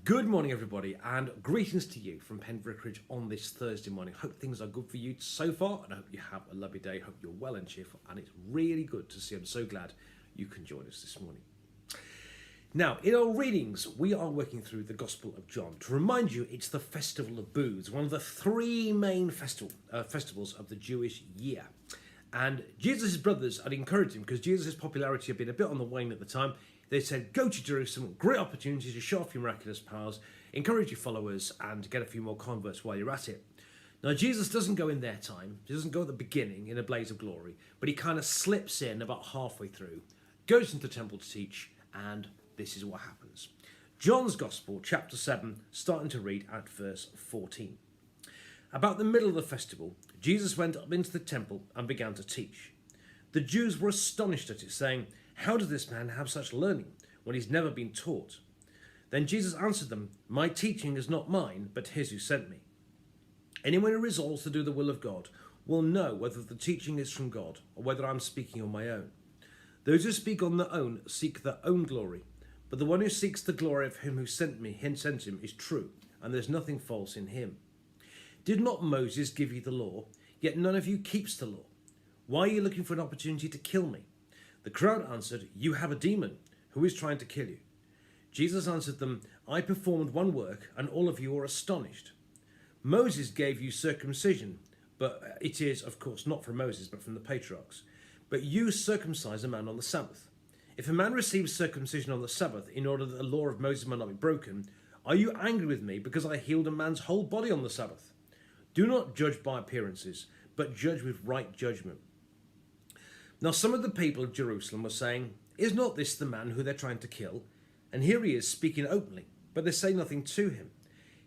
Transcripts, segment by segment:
Good morning, everybody, and greetings to you from Penn Vicarage on this Thursday morning. Hope things are good for you so far, and I hope you have a lovely day. Hope you're well and cheerful, and it's really good to see. I'm so glad you can join us this morning. Now, in our readings, we are working through the Gospel of John. To remind you, it's the Festival of Booths, one of the three main festivals of the Jewish year. And Jesus' brothers had encouraged him because Jesus' popularity had been a bit on the wane at the time. They said, go to Jerusalem, great opportunity to show off your miraculous powers, encourage your followers, and get a few more converts while you're at it. Now, Jesus doesn't go in their time. He doesn't go at the beginning in a blaze of glory, but he kind of slips in about halfway through, goes into the temple to teach, and this is what happens. John's Gospel, chapter 7, starting to read at verse 14. About the middle of the festival, Jesus went up into the temple and began to teach. The Jews were astonished at it, saying, how does this man have such learning when he's never been taught? Then Jesus answered them, my teaching is not mine, but his who sent me. Anyone who resolves to do the will of God will know whether the teaching is from God or whether I'm speaking on my own. Those who speak on their own seek their own glory, but the one who seeks the glory of him who sent him is true, and there's nothing false in him. Did not Moses give you the law? Yet none of you keeps the law. Why are you looking for an opportunity to kill me? The crowd answered, you have a demon. Who is trying to kill you? Jesus answered them, I performed one work, and all of you are astonished. Moses gave you circumcision, but it is, of course, not from Moses, but from the patriarchs. But you circumcise a man on the Sabbath. If a man receives circumcision on the Sabbath in order that the law of Moses might not be broken, are you angry with me because I healed a man's whole body on the Sabbath? Do not judge by appearances, but judge with right judgment. Now some of the people of Jerusalem were saying, is not this the man who they're trying to kill? And here he is speaking openly, but they say nothing to him.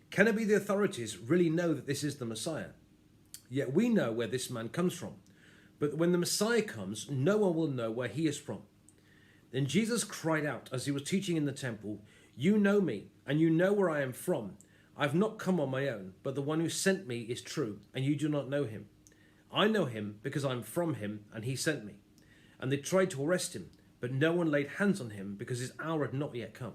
Can it be the authorities really know that this is the Messiah? Yet we know where this man comes from. But when the Messiah comes, no one will know where he is from. Then Jesus cried out as he was teaching in the temple, you know me, and you know where I am from. I've not come on my own, but the one who sent me is true, and you do not know him. I know him because I'm from him, and he sent me. And they tried to arrest him, but no one laid hands on him because his hour had not yet come.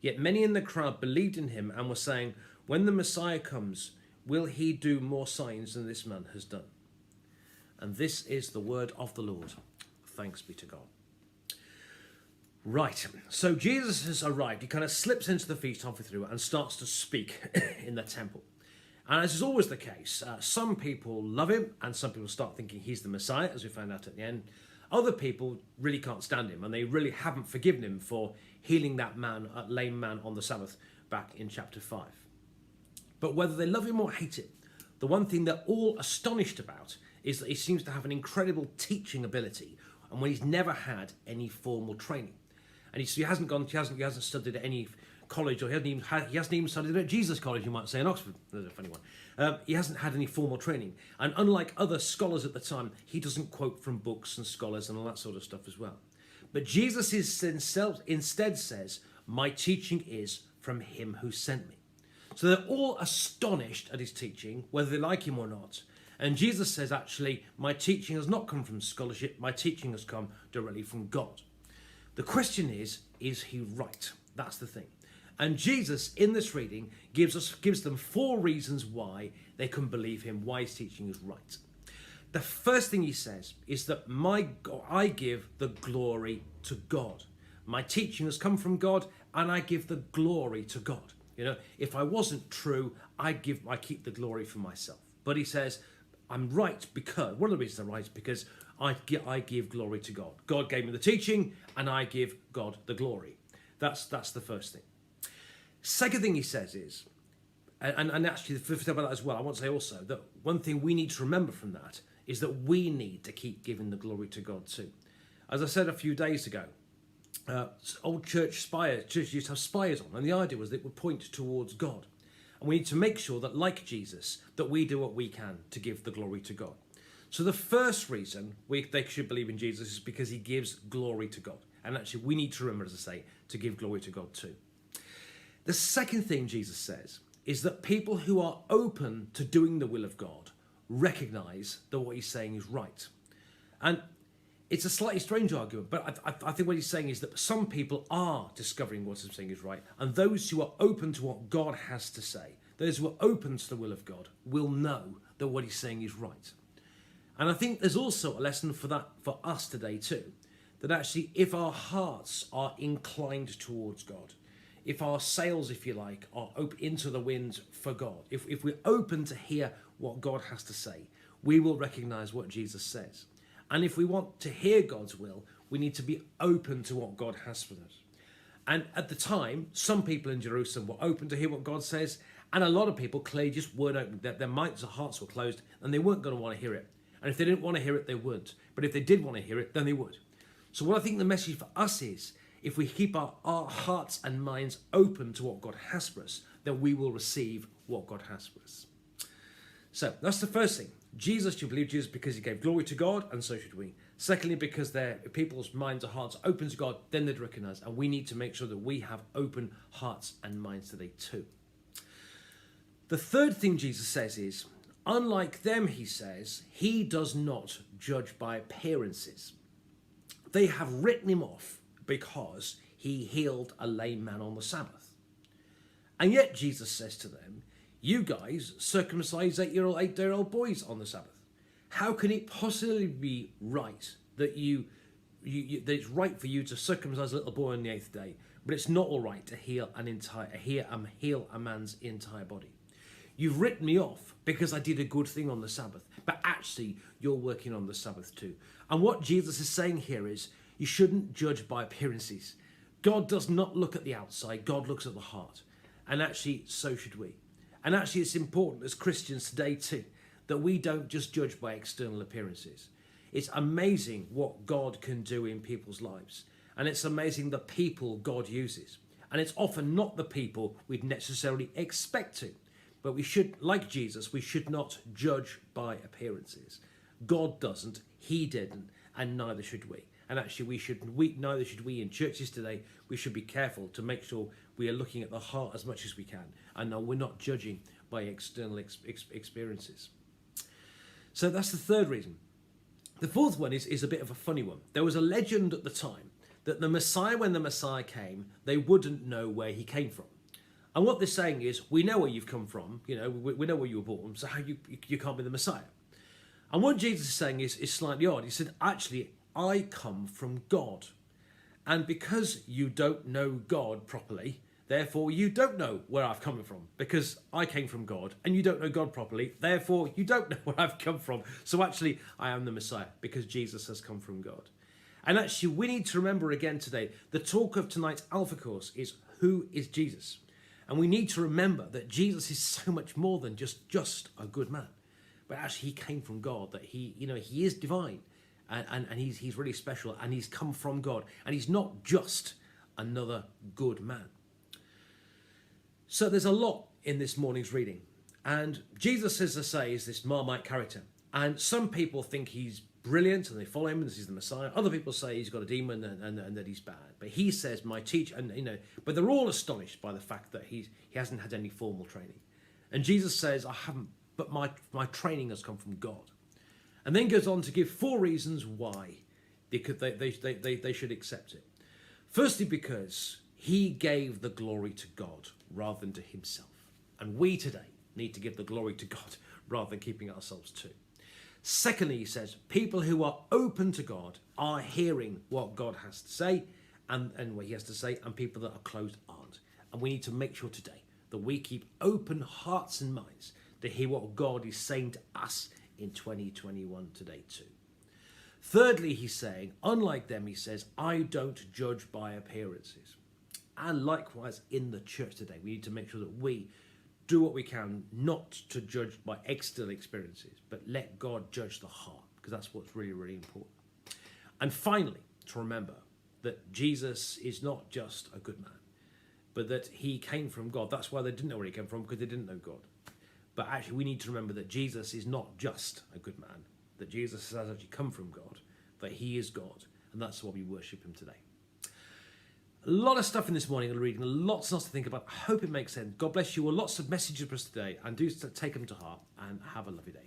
Yet many in the crowd believed in him and were saying, when the Messiah comes, will he do more signs than this man has done? And this is the word of the Lord. Thanks be to God. Right, so Jesus has arrived. He kind of slips into the feast halfway through and starts to speak in the temple. And as is always the case, some people love him and some people start thinking he's the Messiah, as we found out at the end. Other people really can't stand him and they really haven't forgiven him for healing that lame man on the Sabbath back in chapter 5. But whether they love him or hate him, the one thing they're all astonished about is that he seems to have an incredible teaching ability and when he's never had any formal training. And he hasn't studied at any college, or he hasn't even studied at Jesus College, you might say, in Oxford. There's a funny one. He hasn't had any formal training. And unlike other scholars at the time, he doesn't quote from books and scholars and all that sort of stuff as well. But Jesus himself instead says, my teaching is from him who sent me. So they're all astonished at his teaching, whether they like him or not. And Jesus says, actually, my teaching has not come from scholarship. My teaching has come directly from God. The question is he right? That's the thing. And Jesus, in this reading, gives them 4 reasons why they can believe him, why his teaching is right. The first thing he says is that I give the glory to God. My teaching has come from God, and I give the glory to God. You know, if I wasn't true, I keep the glory for myself. But he says, I'm right because, one of the reasons I'm right is because I give glory to God. God gave me the teaching, and I give God the glory. That's the first thing. Second thing he says is, and actually the fifth about that as well, I want to say also that one thing we need to remember from that is that we need to keep giving the glory to God too. As I said a few days ago, old churches used to have spires on, and the idea was that it would point towards God. And we need to make sure that, like Jesus, that we do what we can to give the glory to God. So the first reason they should believe in Jesus is because he gives glory to God. And actually, we need to remember, as I say, to give glory to God too. The second thing Jesus says is that people who are open to doing the will of God recognize that what he's saying is right. And it's a slightly strange argument, but I think what he's saying is that some people are discovering what I'm saying is right, and those who are open to what God has to say, those who are open to the will of God, will know that what he's saying is right. And I think there's also a lesson for that for us today too, that actually if our hearts are inclined towards God, if our sails, if you like, are open into the wind for God, if we're open to hear what God has to say, we will recognize what Jesus says. And if we want to hear God's will, we need to be open to what God has for us. And at the time, some people in Jerusalem were open to hear what God says, and a lot of people clearly just weren't open. Their minds and hearts were closed, and they weren't going to want to hear it. And if they didn't want to hear it, they wouldn't. But if they did want to hear it, then they would. So what I think the message for us is, if we keep our hearts and minds open to what God has for us, then we will receive what God has for us. So that's the first thing. Jesus, you believe Jesus because he gave glory to God, and so should we. Secondly, because people's minds and hearts are open to God, then they'd recognize, and we need to make sure that we have open hearts and minds today too. The third thing Jesus says is, unlike them, he says, he does not judge by appearances. They have written him off because he healed a lame man on the Sabbath. And yet Jesus says to them, you guys circumcise 8-day-old boys on the Sabbath. How can it possibly be right that that it's right for you to circumcise a little boy on the 8th day, but it's not all right to heal a man's entire body? You've written me off because I did a good thing on the Sabbath, but actually you're working on the Sabbath too. And what Jesus is saying here is, you shouldn't judge by appearances. God does not look at the outside, God looks at the heart. And actually, so should we. And actually, it's important as Christians today too, that we don't just judge by external appearances. It's amazing what God can do in people's lives. And it's amazing the people God uses. And it's often not the people we'd necessarily expect to. But we should, like Jesus, we should not judge by appearances. God doesn't, he didn't, and neither should we. And actually, neither should we in churches today. We should be careful to make sure we are looking at the heart as much as we can. And no, we're not judging by external experiences. So that's the third reason. The fourth one is a bit of a funny one. There was a legend at the time that the Messiah, when the Messiah came, they wouldn't know where he came from. And what they're saying is, we know where you've come from. You know, we know where you were born. So how you can't be the Messiah. And what Jesus is saying is slightly odd. He said, actually, I come from God. And because you don't know God properly, therefore you don't know where I've come from. Because I came from God and you don't know God properly, therefore you don't know where I've come from. So actually, I am the Messiah because Jesus has come from God. And actually, we need to remember again today, the talk of tonight's Alpha course is, who is Jesus? And we need to remember that Jesus is so much more than just a good man. But actually, he came from God, that he is divine. And he's really special, and he's come from God, and he's not just another good man. So there's a lot in this morning's reading, and Jesus, as I say, is this Marmite character, and some people think he's brilliant and they follow him and this is the Messiah. Other people say he's got a demon and that he's bad, but he says my teacher, and but they're all astonished by the fact that he hasn't had any formal training, and Jesus says, I haven't, but my training has come from God. And then goes on to give 4 reasons why they should accept it. Firstly, because he gave the glory to God rather than to himself. And we today need to give the glory to God rather than keeping ourselves to. Secondly, he says, people who are open to God are hearing what God has to say and what he has to say, and people that are closed aren't. And we need to make sure today that we keep open hearts and minds to hear what God is saying to us in 2021 today too. Thirdly, he's saying, unlike them, he says, I don't judge by appearances. And likewise in the church today, we need to make sure that we do what we can not to judge by external experiences, but let God judge the heart, because that's what's really, really important. And finally, to remember that Jesus is not just a good man, but that he came from God. That's why they didn't know where he came from, because they didn't know God. But actually, we need to remember that Jesus is not just a good man, that Jesus has actually come from God, that he is God, and that's why we worship him today. A lot of stuff in this morning I'm reading, lots to think about. I hope it makes sense. God bless you. Lots of messages for us today, and do take them to heart, and have a lovely day.